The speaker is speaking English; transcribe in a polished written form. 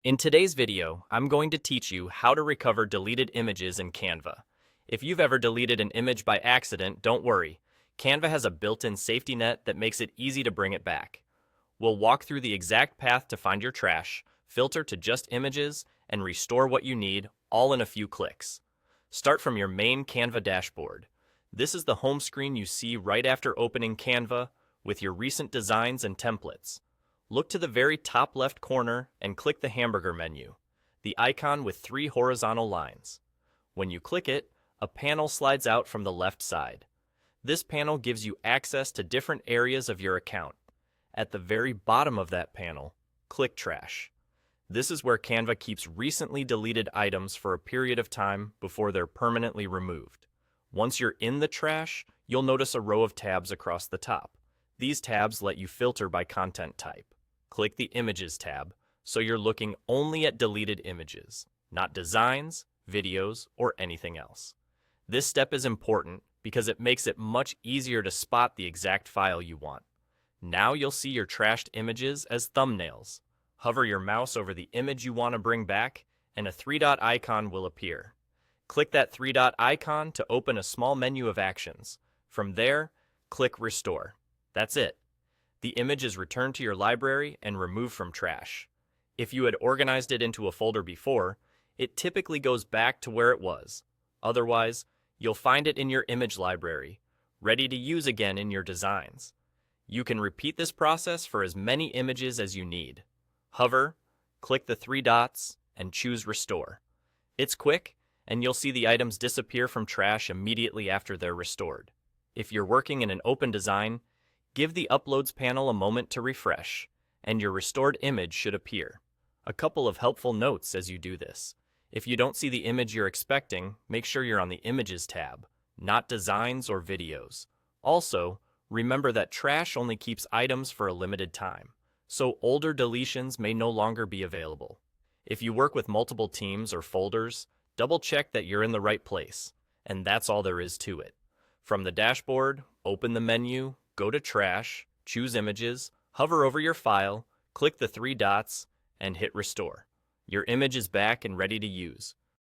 In today's video, I'm going to teach you how to recover deleted images in Canva. If you've ever deleted an image by accident, don't worry. Canva has a built-in safety net that makes it easy to bring it back. We'll walk through the exact path to find your trash, filter to just images, and restore what you need, all in a few clicks. Start from your main Canva dashboard. This is the home screen you see right after opening Canva with your recent designs and templates. Look to the very top left corner and click the hamburger menu, the icon with 3 horizontal lines. When you click it, a panel slides out from the left side. This panel gives you access to different areas of your account. At the very bottom of that panel, click Trash. This is where Canva keeps recently deleted items for a period of time before they're permanently removed. Once you're in the trash, you'll notice a row of tabs across the top. These tabs let you filter by content type. Click the Images tab, so you're looking only at deleted images, not designs, videos, or anything else. This step is important because it makes it much easier to spot the exact file you want. Now you'll see your trashed images as thumbnails. Hover your mouse over the image you want to bring back, and a 3-dot icon will appear. Click that 3-dot icon to open a small menu of actions. From there, click Restore. That's it. The image is returned to your library and removed from trash. If you had organized it into a folder before, it typically goes back to where it was. Otherwise, you'll find it in your image library, ready to use again in your designs. You can repeat this process for as many images as you need. Hover, click the 3 dots, and choose Restore. It's quick, and you'll see the items disappear from trash immediately after they're restored. If you're working in an open design, give the Uploads panel a moment to refresh, and your restored image should appear. A couple of helpful notes as you do this. If you don't see the image you're expecting, make sure you're on the Images tab, not Designs or Videos. Also, remember that trash only keeps items for a limited time, so older deletions may no longer be available. If you work with multiple teams or folders, double-check that you're in the right place, and that's all there is to it. From the dashboard, open the menu, go to Trash, choose Images, hover over your file, click the 3 dots, and hit Restore. Your image is back and ready to use.